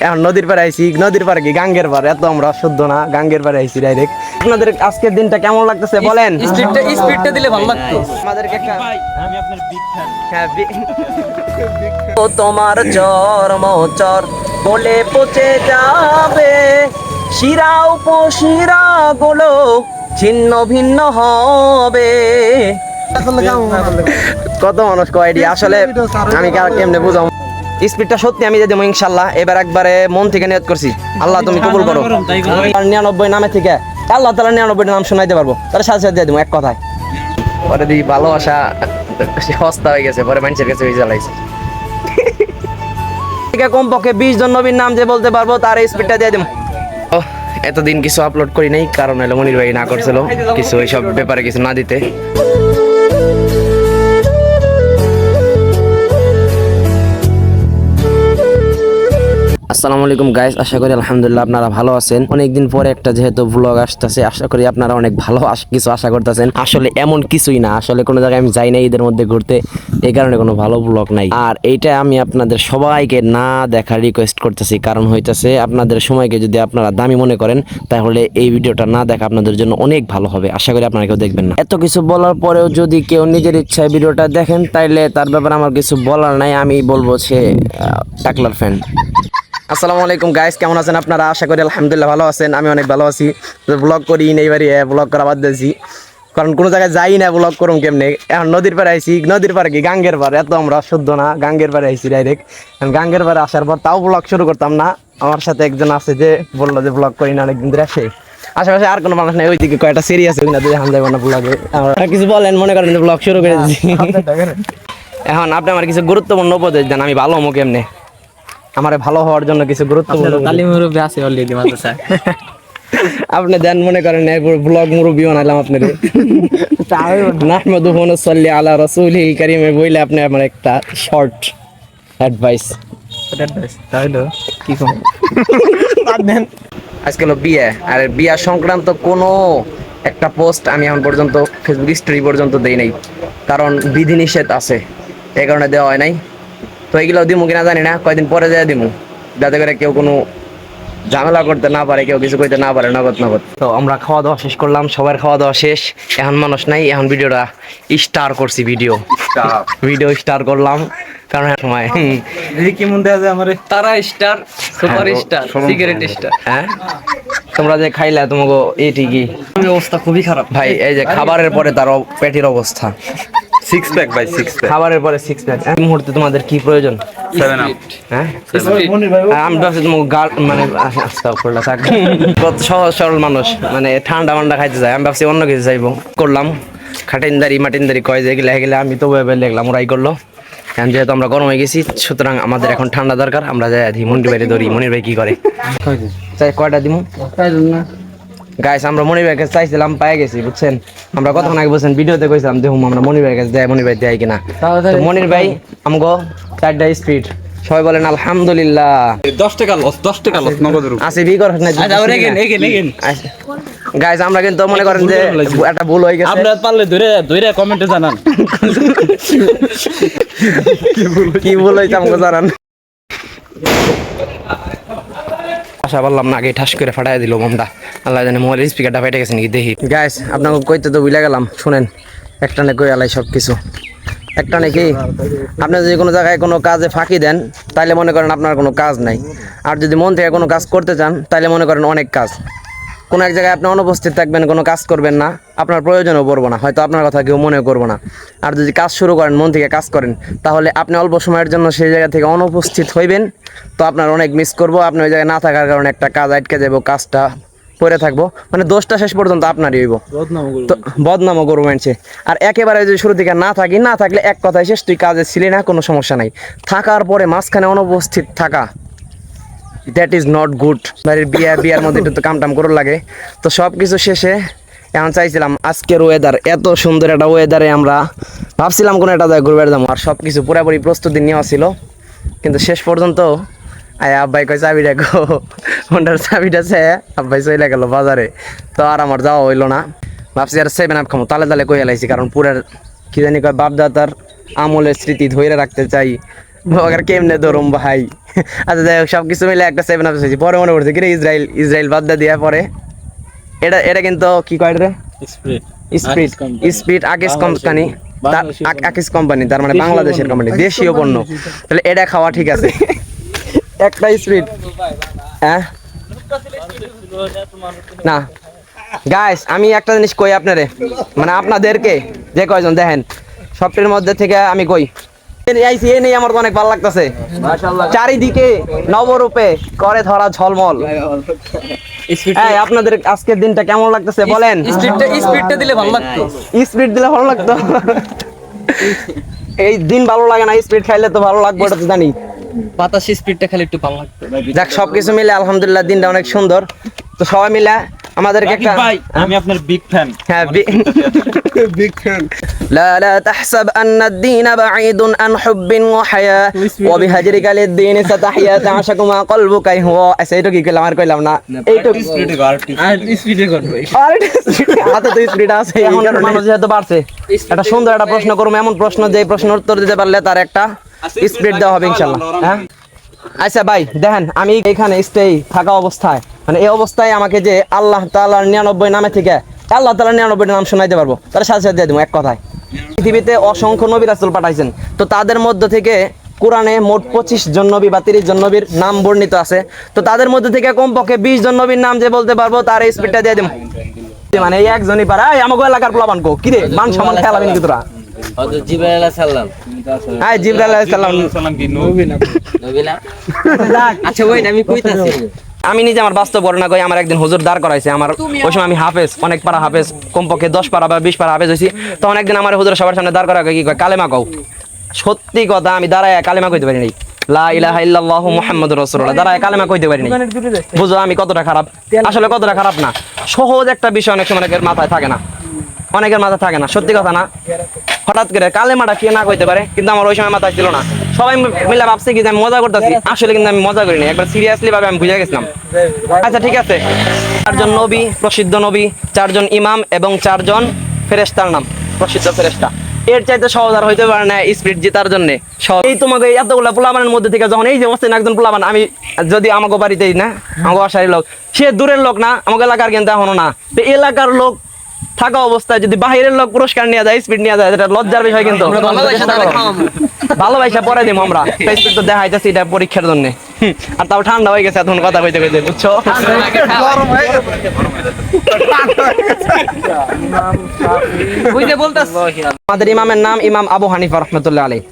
এখন নদীর পাড়ে আইছি, নদীর পাড়ে কি গাঙ্গের পাড়, এত আমরা শুদ্ধ না, গাঙ্গের পাড়ে আইছি ডাইরেক্ট। আপনাদের আজকের দিনটা কেমন লাগতেছে বলেন? স্পিডটা দিলে ভালো লাগতো। আমাদেরকে একটা আমি আপনার বিগ ফ্যান। হ্যাঁ, ও তোমার চরম চর বলে পচে যাবে, শিরা উপশিরা গুলো ছিন্ন ভিন্ন হবে। কত মানুষ কয়ডি আসলে আমি কেমনে বুঝাম। স্পিডটা সত্যি আমি দিয়ে দেবো ইনশাল্লাহ। এবার একবারে মন থেকে নিয়ত করছি, আল্লাহ তুমি কবুল করো। 99 নামে থেকে আল্লাহ তাআলা 99 নাম শোনাইতে পারবো, তাহলে সাথে সাথে দিয়ে দেবো এক কথায়। পরে দিই ভালোবাসা সস্তা হয়ে গেছে, পরে মানুষের কাছে ওই জ্বালাইছে। কমপক্ষে 20 জন নবীর নাম যে বলতে পারবো তার স্পিডটা দিয়ে দেবো। এতদিন কিছু আপলোড করি নাই, কারণ হলো মনির ভাই না করছিল কিছু এইসব ব্যাপারে কিছু না দিতে। আসসালামু আলাইকুম গাইস, আশা করি আলহামদুলিল্লাহ আপনারা ভালো আছেন। অনেকদিন পরে একটা যেহেতু ব্লগ আসতেছে, আশা করি আপনারা অনেক ভালো কিছু আশা করতেছেন। আসলে এমন কিছুই না, আসলে কোনো জায়গায় আমি যাই না ঈদের মধ্যে ঘুরতে, এই কারণে কোনো ভালো ব্লগ নাই। আর এইটা আমি আপনাদের সবাইকে না দেখার রিকোয়েস্ট করতেছি, কারণ হইতেছে আপনাদের সময়কে যদি আপনারা দামি মনে করেন তাহলে এই ভিডিওটা না দেখা আপনাদের জন্য অনেক ভালো হবে। আশা করি আপনারা কেউ দেখবেন না। এত কিছু বলার পরেও যদি কেউ নিজের ইচ্ছায় ভিডিওটা দেখেন তাইলে তার ব্যাপারে আমার কিছু বলার নাই, আমি বলবো সে টাকলার ফ্যান। আসসালামু আলাইকুম গাইস, কেমন আছেন আপনারা? আশা করি আলহামদুলিল্লাহ ভালো আছেন। আমি অনেক ভালো আছি। ব্লগ করি এইবারই, ব্লগ করা বাদ দিয়েছি, কারণ কোনো জায়গায় যাই না, ব্লগ করুম কেমনে। এখন নদীর পাড়ে আইছি, নদীর পাড়ে কি গাঙ্গের পাড়, এত আমরা শুদ্ধ না, গাঙ্গের পাড়ে আইছি ডাইরেক্ট। গাঙ্গের পাড়ে আসার পর তাও ব্লগ শুরু করতাম না। আমার সাথে একজন আছে যে বললো যে ব্লগ করি না অনেকদিন ধরে, আসে আশেপাশে আর কোনো মানুষ নেই, ওইদিকে কয়েকটা সিরিয়াস আছে না, দুই হাম যাবো না ব্লগে। আমরা কিছু বলেন, মনে করেন ব্লগ শুরু করে দিচ্ছি। এখন আপনি আমার কিছু গুরুত্বপূর্ণ উপদেশ দেন, আমি ভালো হবো কেমনে, আমার ভালো হওয়ার জন্য কিছু গুরুত্বপূর্ণ আছে অলরেডি মাদ্রাসায়। আপনি দেন, মনে করেন ব্লগ মুরব্বী বানাইলাম আপনার। নাহমাদুহু ওয়া নুসাল্লি আলা রাসূলিল কারীমে বইলে আপনি আমার একটা শর্ট অ্যাডভাইস। তাহলে কি কম আজকে হলো বিয়ে, আর বিয়া সংক্রান্ত কোনো একটা পোস্ট আমি এখন পর্যন্ত ফেসবুক স্টোরি পর্যন্ত দেই নাই, কারণ বিধিনিষেধ আছে, এই কারণে দেওয়া হয় নাই। তো এইগুলো দিমু কিনা জানি না, কয়দিন পরে যায় দিমু, যাতে করে কেউ কোনো ঝামেলা করতে না পারে, কেউ কিছু করতে না পারে, নগদ নগদ। তো আমরা খাওয়া দাওয়া শেষ করলাম, সবার খাওয়া দাওয়া শেষ, এখন মানুষ নাই, এখন ভিডিওটা স্টার করছি, ভিডিও স্টার করলাম, কারণ সময় কি মন দেয়া যায় আমারে তারা star, super star, cigarette star. হ্যাঁ, তোমরা যে খাইলা তোমাকে এটি কি অবস্থা খুবই খারাপ ভাই, এই যে খাবারের পরে তার পেটের অবস্থা, 6 প্যাক ভাই, 6 প্যাক খাবারের পরে 6 প্যাক। এই মুহূর্তে তোমাদের কি প্রয়োজন? 7 আপ। হ্যাঁ, আমি ভাবছি তোমাকে মানে কত সহজ সরল মানুষ, মানে ঠান্ডা মান্ডা খাইতে যায়, আমি ভাবছি অন্য কিছু চাইবো, করলাম খাটিনদারি মাটিনদারি কয় যে গেলে আমি তো দেখলাম ওরাই করলো। এখন যেহেতু আমরা গরম হয়ে গেছি, সুতরাং আমাদের এখন ঠান্ডা দরকার, আমরা যাই আদি মনির বাইরে ধরি। মনির ভাই কি করে চাই কয়টা দিমু গাইস? আমরা মনির ভাইয়ের কাছে চাইছিলাম, পাই গেছি, বুঝছেন? আমরা কতক্ষণ আগে বলছেন ভিডিওতে কইছিলাম দেখুন আমরা মনির ভাইয়ের কাছে যাই, মনির ভাই দেয় কিনা। তো মনির ভাই আমগো 4টা স্পিড, সবাই বলেন আলহামদুলিল্লাহ। 10 টাকা লস নগদ রূপ আসে বি করেন না গাইস, আমরা কিন্তু মনে করেন যে একটা ভুল হয়ে গেছে। আপনারা পারলে ধরে কমেন্টে জানান কি ভুল হইছে আমগো জানান। আশা বললাম না, আগে ঠাস করে ফাটাই দিল বোমটা, আল্লাহ জানে মোবাইলের স্পিকারটা ফেটে গেছে নাকি দেখি। গাইস, আপনাকে কইতে তো ভুলে গেলাম, শুনেন একটা নে কই আলাই সব কিছু একটা নাকি। আপনি যদি কোনো জায়গায় কোনো কাজে ফাঁকি দেন তাইলে মনে করেন আপনার কোনো কাজ নাই, আর যদি মন থেকে কোনো কাজ করতে চান তাইলে মনে করেন অনেক কাজ। কোনো এক জায়গায় আপনি অনুপস্থিত থাকবেন, কোনো কাজ করবেন না, আপনার প্রয়োজনও পড়বো না, হয়তো আপনার কথা কেউ মনে করবো না। আর যদি কাজ শুরু করেন, মন থেকে কাজ করেন, তাহলে আপনি অল্প সময়ের জন্য সেই জায়গা থেকে অনুপস্থিত হইবেন, তো আপনার অনেক মিস করবো। আপনি ওই জায়গায় না থাকার কারণে একটা কাজ আটকে যাবো, কাজটা পড়ে থাকবো, মানে দোষটা শেষ পর্যন্ত আপনারই হইব, তো বদনামও করবো মানছে। আর একেবারে যদি শুরু থেকে না থাকলে এক কথায় শেষ, তুই কাজে ছিলি না, কোনো সমস্যা নাই। থাকার পরে মাঝখানে অনুপস্থিত থাকা, দ্যাট ইজ নট গুড। বিয়ার মধ্যে একটু কাম করার লাগে। তো সব কিছু শেষে এখন চাইছিলাম আজকের ওয়েদার, এত সুন্দর একটা ওয়েদারে আমরা ভাবছিলাম কোনো একটা জায়গায় ঘুরবে যাবো, আর সব কিছু পুরোপুরি প্রস্তুতি নেওয়া ছিল, কিন্তু শেষ পর্যন্ত আব্বাই কয় চাবি রাখো, হোন্ডার চাবিটা সে আব্বাই চলে গেল বাজারে, তো আর আমার যাওয়া হইলো না। ভাবছি আর 7 আপ খামো, তালে কই এলাইছি, কারণ পুরার কি জানি কয় বাপদাতার আমলের স্মৃতি ধরে রাখতে চাই, বগার কেমনে ধরুম ভাই। আচ্ছা যাই হোক, সবকিছু মিলে একটা 7 আপ হয়েছে। পরে মনে পড়ছে কি রে, ইসরায়েল বাদ দিয়া পরে এটা কিন্তু কি কয় রে, স্পিড আকিস কোম্পানি, আকিস কোম্পানি, তার মানে বাংলাদেশের কোম্পানি, দেশীয় পণ্য। তাহলে এটা খাওয়া ঠিক আছে। একটা স্পিড, হ্যাঁ না গাইস, আমি একটা জিনিস কই আপনারে, মানে আপনাদেরকে যে কয়জন দেখেন সবটির মধ্যে থেকে আমি কই আইসি, এ নেই আমার তো অনেক ভালো লাগতেছে। চারিদিকে নবরূপে করে ধরা ঝলমল। এই আপনাদের আজকের দিনটা কেমন লাগতেছে বলেন? স্পিডটা দিলে ভালো লাগতো। স্পিড দিলে ভালো লাগতো। এই দিন ভালো লাগে না, স্পিড খাইলে তো ভালো লাগবে, ওটা তো জানি। বাতাসে স্পিডটা খালি একটু ভালো লাগতো। যাক, সবকিছু মিলে আলহামদুলিল্লাহ দিনটা অনেক সুন্দর। তো সবাই মিলে আমাদেরকে একটা, ভাই আমি আপনার বিগ ফ্যান। হ্যাঁ বিগ ফ্যান। لا لا تحسب أن الدين بعيد عن حب وحياة وبهجرك للدين ستحيا تعشق ما قلبك هو। এইটা কি কইলাম আর কইলাম না, এইটা স্পিডে করবে। আরে হাতে তো স্পিড আছে। এখন মানুষ যেহেতু বাড়ছে, একটা সুন্দর একটা প্রশ্ন করুম, এমন প্রশ্ন যে প্রশ্নের উত্তর দিতে পারলে তার একটা স্পিড দেওয়া হবে ইনশাআল্লাহ। হ্যাঁ আচ্ছা ভাই দেখেন, আমি এখানে স্টে থাকা অবস্থায়, মানে এই অবস্থায় আমাকে যে আল্লাহ তাআলার 99 নামে থেকে আল্লাহ তাআলার 99 নাম শোনাইতে পারবো, তার সাথে সাথে দিয়ে দেবো এক কথায়। পৃথিবীতে অসংখ্য নবী রাসূল পাঠাইছেন, তো তাদের মধ্য থেকে কোরআনে মোট 25 জন নবী বা 30 জন নবীর নাম বর্ণিত আছে। তো তাদের মধ্যে থেকে কমপক্ষে 20 জন নবীর নাম যে বলতে পারবো, তার স্পিডটা দিয়ে দেবো। মানে এই একজনই পারে। এই আমাকে এলাকার পোলাপান কো কি রে, মান সম্মান খেলাবেন কি তোরা? হযরত জিবরাইল আলাইহিস সালাম। হ্যাঁ জিবরাইল আলাইহিস সালাম কি নবী না? আচ্ছা ওই আমি কইতাছি, আমি নিজে আমার বাস্তব ঘটনা কই। আমার একদিন হুজুর দাঁড় করাইছে, আমার ওই সময় আমি হাফেজ, অনেক পারা হাফেজ, কমপক্ষে 10 পারা বা 20 পারা হাফেজ হইছি। তখন একদিন আমার হুজুর সবার সামনে দাঁড় করা কি কয়, কালেমা কও। সত্যি কথা, আমি দাঁড়ায় কালেমা কইতে পারি নাই, লা ইলাহা ইল্লাল্লাহু মুহাম্মাদুর রাসূলুল্লাহ, দাঁড়ায় কালেমা কইতে পারি নাই। বুঝো আমি কতটা খারাপ, আসলে কতটা খারাপ না। সহজ একটা বিষয় অনেক সময় অনেকের মাথায় থাকে না, অনেকের মাথায় থাকে না, সত্যি কথা না। হঠাৎ করে কালেমাটা কে না কইতে পারে, কিন্তু আমার ওই সময় মাথায় ছিল না। সবাই মিলে ভাবছে কি যে আমি মজা করতেছি, আসলে কিন্তু আমি মজা করিনি, একবার সিরিয়াসলি ভাবে আমি বুঝে গেছিলাম। আচ্ছা ঠিক আছে, 4 জন নবী, প্রসিদ্ধ নবী, 4 জন ইমাম এবং 4 জন ফেরেশতার নাম, প্রসিদ্ধ ফেরেশতা। এর চাইতে সহজ আর হইতে পারে না স্পিড জেতার জন্য। এই তোমাকে এতগুলা পোলাবানের মধ্যে থেকে যখন এই যে অবস্থা একজন পোলাবান, আমি যদি আমাকে বাড়িতেই না, আমাকে বাসার লোক, সে দূরের লোক না, আমাকে এলাকার কিন্তু এখনো না, তো এলাকার লোক থাকা অবস্থায় যদি বাহিরের লোক পুরস্কার নিয়ে যায়, স্পিড নিয়ে যায়, এটা লজ্জার বিষয়। কিন্তু ভালোবাসা পরে দিব আমরা, স্পিড তো দেখাইতেছি এটা পরীক্ষার জন্য। আর তাও ঠান্ডা হয়ে গেছে এখন কথা কইতে কইতে, বুঝছো? আমাদের ইমামের নাম ইমাম আবু হানিফা রাহমাতুল্লাহ আলাইহি।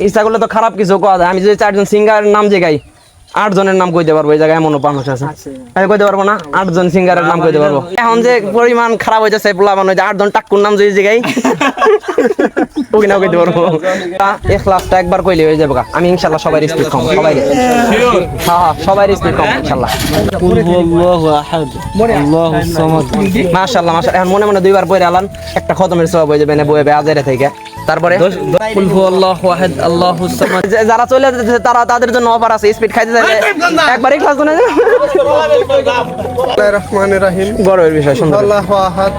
ইচ্ছা করলে তো খারাপ কিছু কওয়া যায়। আমি যদি 4 জন সিঙ্গারের নাম জায়গায় 8 জনের নাম কইতে পারবো, এই জায়গায় এমনও মানুষ আছে, আমি কইতে পারবো না? 8 জন সিঙ্গারের নাম কইতে পারবো। এখন যে পরিমাণ খারাপ হইতেছে পোলাপান, ওই যে 8 জন টাক্কুর নাম যদি জায়গায় ওই নাও কইতে পারবো। ইখলাসটা একবার কইলে হয়ে যাবে। আমি ইনশাআল্লাহ সবাই স্পিড কম, সবাই হ্যাঁ সবাই স্পিড কম ইনশাআল্লাহ। কুল হুয়াল্লাহু আহাদ আল্লাহুস সামাদ। মাশাআল্লাহ মাশাআল্লাহ। এখন মনে মনে 2 বার পড়ে আলান, একটা খতমের সওয়াব হয়ে যাবে না বইবে আজেরে থেকে। তারপরে কুল হুয়াল্লাহু আহাদ আল্লাহুস সামাদ। যারা চলে যেতেছে তারা, তাদের জন্য অফার আছে, স্পিড খাইতে চাইলে একবার ইখলাস শুনে যান। বিসমিল্লাহির রহমানির রহিম। গর্বের বিষয়, সুন্দর। আল্লাহু আহাদ।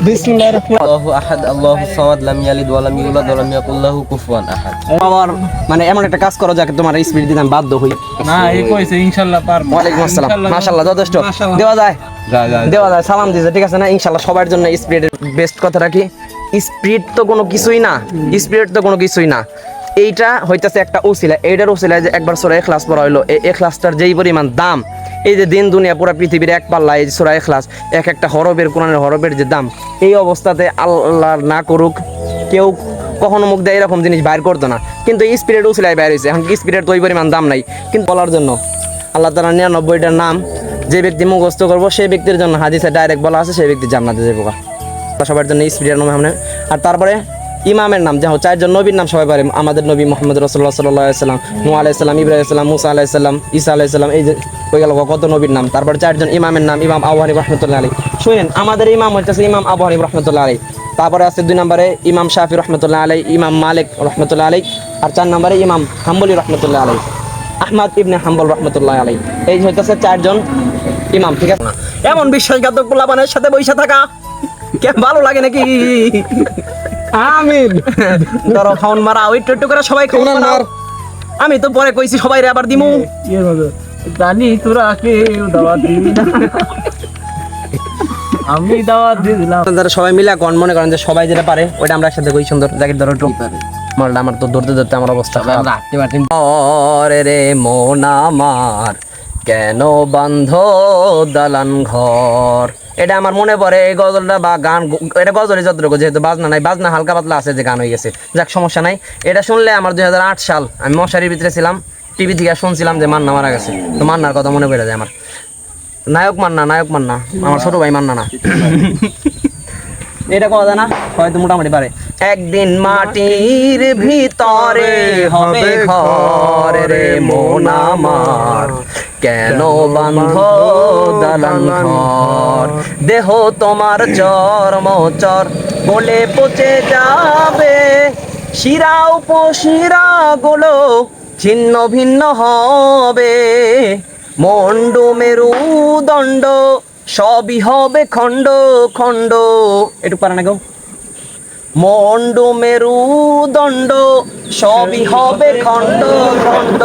বিসমিল্লাহির রহমানির আল্লাহু আহাদ আল্লাহুস সামাদ লাম ইয়ালিদ ওয়া লাম ইউলাদ ওয়া লাম ইয়াকুল লাহু কুফুয়ান আহাদ। আমার মানে এমন একটা কাজ করো যাকে তোমার স্পিড দিতে আমি বাধ্য হই। না এই কইছে ইনশাআল্লাহ পারবো। ওয়ালাইকুম আসসালাম। মাশাআল্লাহ যথেষ্ট দেওয়া যায়, দেওয়া যায়, সালাম দিছে, ঠিক আছে না? ইনশাআল্লাহ সবার জন্য স্পিডের বেস্ট কথা রাখি। স্পিড তো কোনো কিছুই না, স্পিড তো কোনো কিছুই না। এইটা হইতাছে একটা উসিলা, এইটার উসিলা যে একবার সূরা ইখলাস পড়া হইলো, এই ইখলাসটার যেই পরিমাণ দাম, এই যে দিন দুনিয়া পুরো পৃথিবীর এক পাল্লা, এই সূরা ইখলাস এক একটা হরফের, কোরআনের হরফের যে দাম, এই অবস্থাতে আল্লাহ না করুক কেউ কখনো মুখ দেয় এরকম জিনিস বাইর করতো না, কিন্তু স্পিরিট উসিলায় বাইর হয়েছে। এখন স্পিরিট তো ওই পরিমাণ দাম নাই, কিন্তু বলার জন্য আল্লাহ তাআলা 99টার নাম যে ব্যক্তি মুখস্থ করবো সেই ব্যক্তির জন্য হাদিসে ডাইরেক্ট বলা আছে সেই ব্যক্তি জান্নাতে যাবে। সবার জন্য স্পিরিটের নাম সামনে। আর তারপরে ইমামের নাম, যেমন 4 জন নবীর নাম সবাই পারে, আমাদের নবী মুহাম্মদ রাসূলুল্লাহ সাল্লাল্লাহু আলাইহি ওয়াসাল্লাম, নূহ আলাইহিস সালাম, ইব্রাহিম আলাইহিস সালাম, মুসা আলাইহিস সালাম, ঈসা আলাইহিস সালাম, এই যে হয়ে গেল কত নবীর নাম। তারপর 4 জন ইমামের নাম, ইমাম আবু হানিফা রাহমাতুল্লাহ আলাইহি। শুনেন, আমাদের ইমাম হচ্ছে ইমাম আবু হানিফা রাহমাতুল্লাহ আলাইহি। তারপরে আছে 2 নম্বরে ইমাম শাফি রাহমাতুল্লাহ আলাইহি, ইমাম মালিক রাহমাতুল্লাহ আলাইহি। আর 4 নম্বরে ইমাম হাম্বলি রাহমাতুল্লাহ আলাইহি, আহমদ ইবনে হাম্বল রাহমাতুল্লাহ আলাইহি। এই হইতাছে 4 জন ইমাম, ঠিক আছে না? এমন বিশ্বাসঘাতক পোলাপানের সাথে বইসা থাকা কে ভালো লাগে নাকি? আমিন ধরো খাউন মারা ওই একটু করে সবাই খাউন মার আমি তো পরে কইছি সবাই রে আবার দিমু জানি তোরা কেউ দাওয়াত দিবি না আমি দাওয়াত দিয়ে দিলাম আপনারা সবাই মিলে কোন মনে করেন যে সবাই যেটা পারে ওইটা আমরা একসাথে কই সুন্দর জাকির ধরো একটু মালটা আমার তো ধরতে ধরতে আমার অবস্থা খারাপ ওরে রে মন আমার কেন বন্ধ দালান ঘর এটা আমার মনে পড়ে এই গজলটা বা গান এটা গজলে যতটুকু যেহেতু বাজনা নাই বাজনা হালকা পাতলা আছে যে গান হয়ে গেছে যাক সমস্যা নাই এটা শুনলে আমার 2008 সাল আমি মশারির ভিতরে ছিলাম টিভি থেকে শুনছিলাম যে মান্না মারা গেছে তো মান্নার কথা মনে পড়ে যায় আমার নায়ক মান্না আমার ছোট ভাই মান্না না এটা কথা না হয়তো মোটামুটি পারে একদিন মাটির ভিতরে হবে ঘর রে মন আমার কেন বান্ধ দালান ঘর দেহ তোমার চর্মচর বলে পচে যাবে শিরা উপশিরা গুলো ছিন্ন ভিন্ন হবে মন্ড মেরুদণ্ড সবই হবে খণ্ড খণ্ড একটু পারে না গো মন্ড মেরুদণ্ড সবই হবে খণ্ড খণ্ড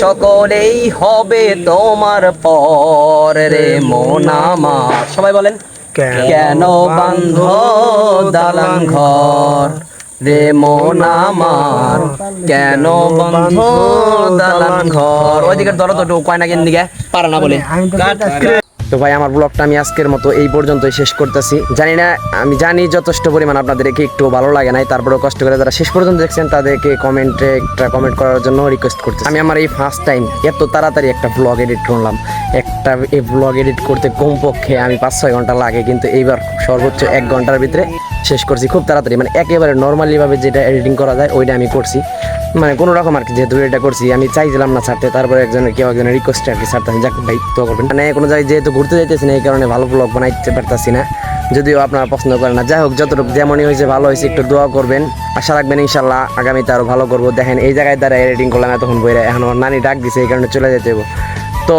সকলেই হবে তোমার পর রে মন আমার সবাই বলেন কেন বান্ধ দালান ঘর রে মন আমার কেন বন্ধ দালান ঘর ওইদিকে ধরো তো কয় না কেন দিকে পারে না বলে তো ভাই আমার ব্লগটা আমি আজকের মতো এই পর্যন্তই শেষ করতেছি জানি না আমি জানি যথেষ্ট পরিমাণ আপনাদেরকে একটু ভালো লাগে নাই তারপরেও কষ্ট করে যারা শেষ পর্যন্ত দেখছেন তাদেরকে কমেন্টে একটা কমেন্ট করার জন্য রিকোয়েস্ট করছি আমি আমার এই ফার্স্ট টাইম এত তাড়াতাড়ি একটা ব্লগ এডিট করলাম একটা এই ব্লগ এডিট করতে কমপক্ষে আমি 5-6 ঘন্টা লাগে কিন্তু এইবার সর্বোচ্চ 1 ঘন্টার ভিতরে শেষ করছি খুব তাড়াতাড়ি মানে একেবারে নর্মালিভাবে যেটা এডিটিং করা যায় ওইটা আমি করছি মানে কোনো রকম আর কি যেহেতু এটা করছি আমি চাইছিলাম না ছাড়তে তারপরে কেউ একজনের রিকোয়েস্টে আর কি ছাড়তে যাক ভাই তো করবেন মানে কোনো জায়গায় যেহেতু ঘুরতে যাইতেছি না এই কারণে ভালো ব্লগ বানাইতে পারতাছি না যদিও আপনারা পছন্দ করেন না যাই হোক যতটুকু যেমনই হয়েছে ভালো হয়েছে একটু দোয়া করবেন আশা রাখবেন ইনশাল্লাহ আগামীতে আরও ভালো করবো দেখেন এই জায়গায় দ্বারা এডিটিং করলাম এতক্ষণ বইরা এখন আমার নানি ডাক দিছে এই কারণে চলে যেতে হবে তো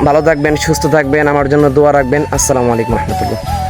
ভালো থাকবেন সুস্থ থাকবেন আমার জন্য দোয়া রাখবেন আসসালামু আলাইকুম রহমতুল্লাহ